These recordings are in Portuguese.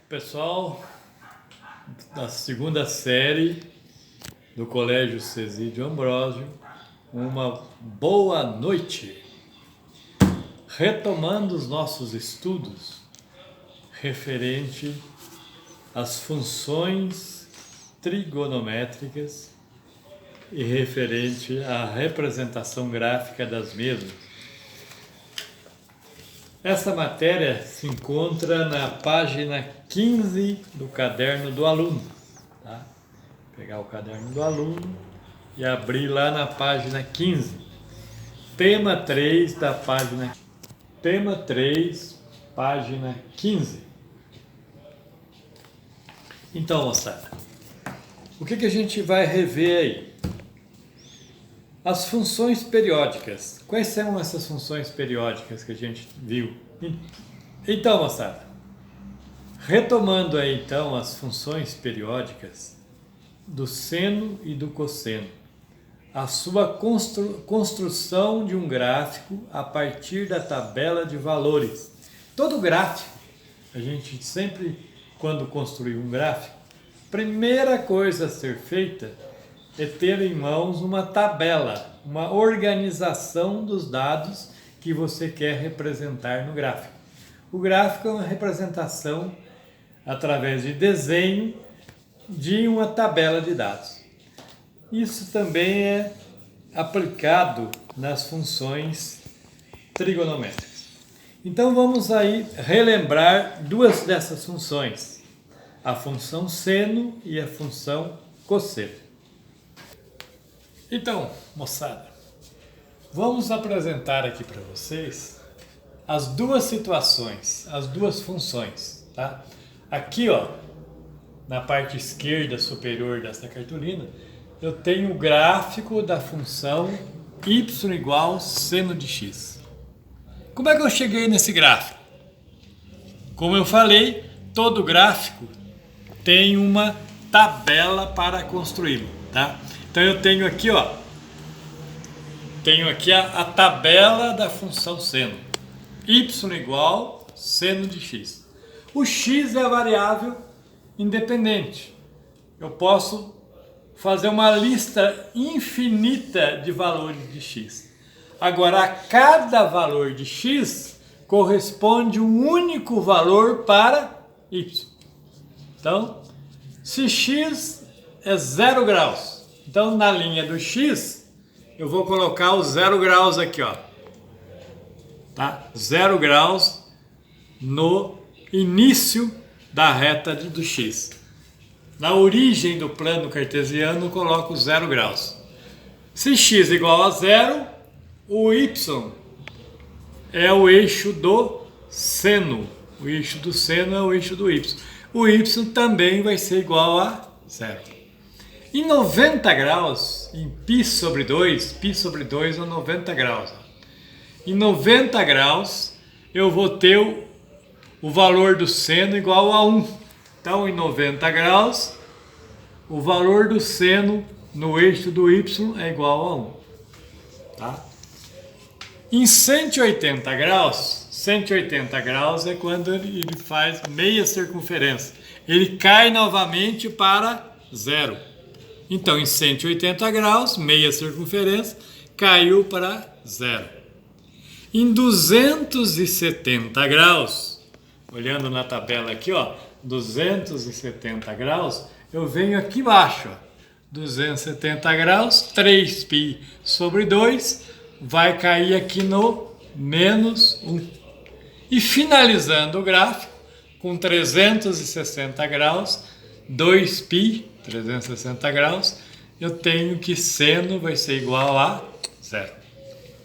Pessoal da segunda série do Colégio Cesídio Ambrósio, uma boa noite. Retomando os nossos estudos referente às funções trigonométricas e referente à representação gráfica das mesmas. Essa matéria se encontra na página 15 do caderno do aluno. Tá? Vou pegar o caderno do aluno e abrir lá na página 15. Tema 3 da página. Tema 3, página 15. Então, moçada, o que a gente vai rever aí? As funções periódicas. Quais são essas funções periódicas que a gente viu? Então, moçada, retomando aí então as funções periódicas do seno e do cosseno, a sua construção de um gráfico a partir da tabela de valores. Todo gráfico, a gente sempre, quando construir um gráfico, primeira coisa a ser feita é ter em mãos uma tabela, uma organização dos dados que você quer representar no gráfico. O gráfico é uma representação através de desenho de uma tabela de dados. Isso também é aplicado nas funções trigonométricas. Então vamos aí relembrar duas dessas funções, a função seno e a função cosseno. Então, moçada, vamos apresentar aqui para vocês as duas situações, as duas funções, tá? Aqui, ó, na parte esquerda superior dessa cartolina, eu tenho o gráfico da função y igual seno de x. Como é que eu cheguei nesse gráfico? Como eu falei, todo gráfico tem uma tabela para construí-lo, tá? Então eu tenho aqui, ó, a tabela da função seno. Y igual seno de x. O x é a variável independente. Eu posso fazer uma lista infinita de valores de x. Agora, a cada valor de x corresponde um único valor para y. Então, se x é 0 graus, então, na linha do x, eu vou colocar o 0 graus aqui, ó. Tá? 0 graus no início da reta do x. Na origem do plano cartesiano, eu coloco 0 graus. Se x igual a 0, o y é o eixo do seno. O eixo do seno é o eixo do y. O y também vai ser igual a 0. Em 90 graus, em π sobre 2 é 90 graus. Em 90 graus, eu vou ter o valor do seno igual a 1. Então, em 90 graus, o valor do seno no eixo do y é igual a 1. Tá? Em 180 graus é quando ele faz meia circunferência. Ele cai novamente para 0. Então, em 180 graus, meia circunferência, caiu para 0. Em 270 graus, olhando na tabela aqui, ó, 270 graus, eu venho aqui embaixo, ó, 270 graus, 3π sobre 2, vai cair aqui no menos 1. E finalizando o gráfico, com 360 graus, 2π, 360 graus, eu tenho que seno vai ser igual a 0.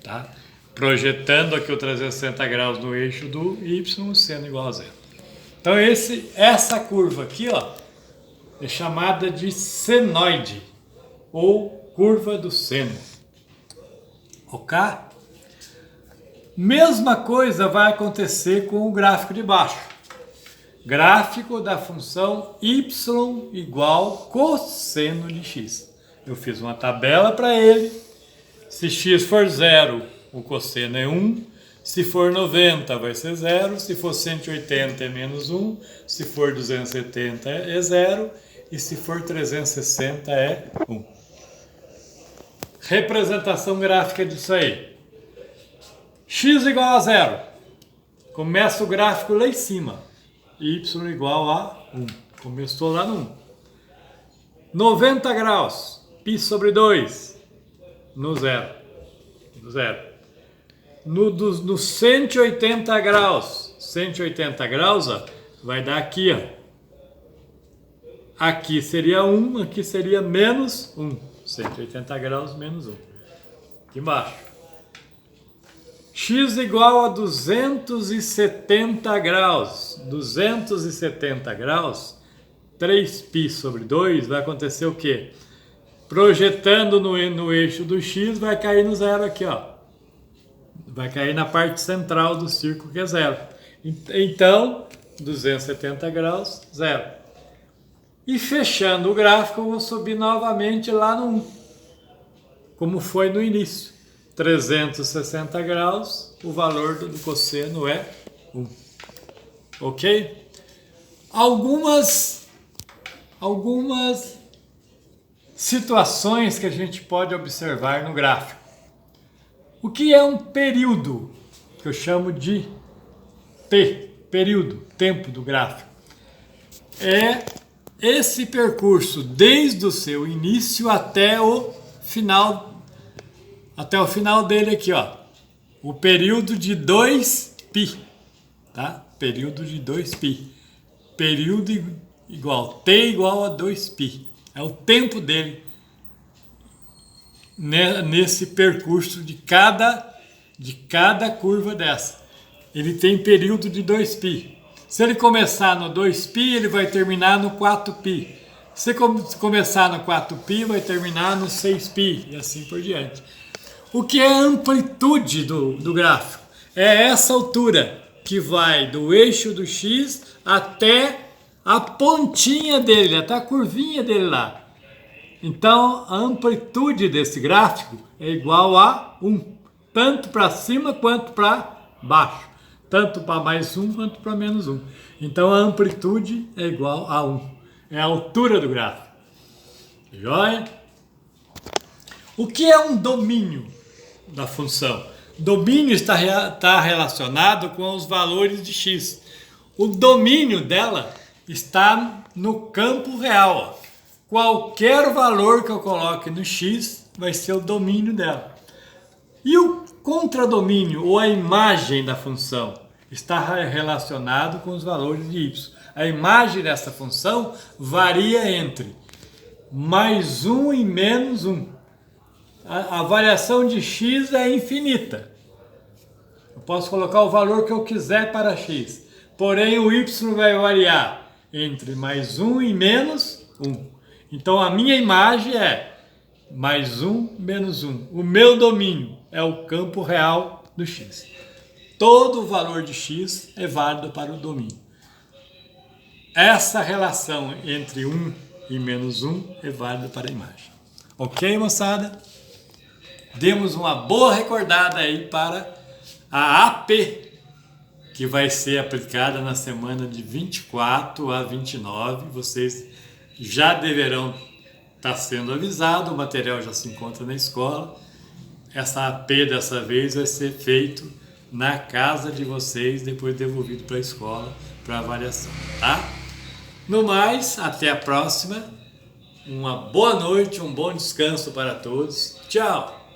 Tá? Projetando aqui o 360 graus no eixo do y, seno igual a 0. Então essa curva aqui, ó, é chamada de senoide, ou curva do seno. Ok? Mesma coisa vai acontecer com o gráfico de baixo. Gráfico da função y igual cosseno de x. Eu fiz uma tabela para ele. Se x for 0, o cosseno é 1. Se for 90 vai ser 0, se for 180 é menos 1, se for 270 é 0 e se for 360 é 1. Representação gráfica disso aí. X igual a 0. Começa o gráfico lá em cima. Y igual a 1. Começou lá no 1. 90 graus. Π sobre 2. No 0. No 0. No 180 graus. 180 graus, ó, vai dar aqui, ó. Aqui seria 1, aqui seria menos 1. 180 graus menos 1. Aqui embaixo. X igual a 270 graus. 270 graus, 3π sobre 2, vai acontecer o quê? Projetando no eixo do X, vai cair no 0 aqui, ó. Vai cair na parte central do círculo, que é 0. Então, 270 graus, 0. E fechando o gráfico, eu vou subir novamente lá no 1. Como foi no início. 360 graus, o valor do cosseno é 1. Ok? Algumas situações que a gente pode observar no gráfico. O que é um período? Que eu chamo de T, período, tempo do gráfico. É esse percurso desde o seu início até o final dele aqui, ó. O período de 2π, tá? Período de 2π. Período igual, T igual a 2π. É o tempo dele nesse percurso de cada curva dessa. Ele tem período de 2π. Se ele começar no 2π, ele vai terminar no 4π. Se começar no 4π, vai terminar no 6π e assim por diante. O que é a amplitude do gráfico? É essa altura que vai do eixo do X até a pontinha dele, até a curvinha dele lá. Então, a amplitude desse gráfico é igual a 1, tanto para cima quanto para baixo, tanto para mais 1 quanto para menos 1. Então, a amplitude é igual a 1, é a altura do gráfico. Joia? O que é um domínio da função? Domínio está relacionado com os valores de x. O domínio dela está no campo real, ó. Qualquer valor que eu coloque no x vai ser o domínio dela. E o contradomínio, ou a imagem da função, está relacionado com os valores de y. A imagem dessa função varia entre mais 1 e menos 1. A variação de x é infinita. Eu posso colocar o valor que eu quiser para x. Porém, o y vai variar entre mais 1 e menos 1. Então, a minha imagem é mais 1, menos 1. O meu domínio é o campo real do x. Todo valor de x é válido para o domínio. Essa relação entre 1 e menos 1 é válida para a imagem. Ok, moçada? Demos uma boa recordada aí para a AP, que vai ser aplicada na semana de 24 a 29. Vocês já deverão estar sendo avisados, o material já se encontra na escola. Essa AP dessa vez vai ser feito na casa de vocês, depois devolvido para a escola para avaliação, tá? No mais, até a próxima. Uma boa noite, um bom descanso para todos. Tchau!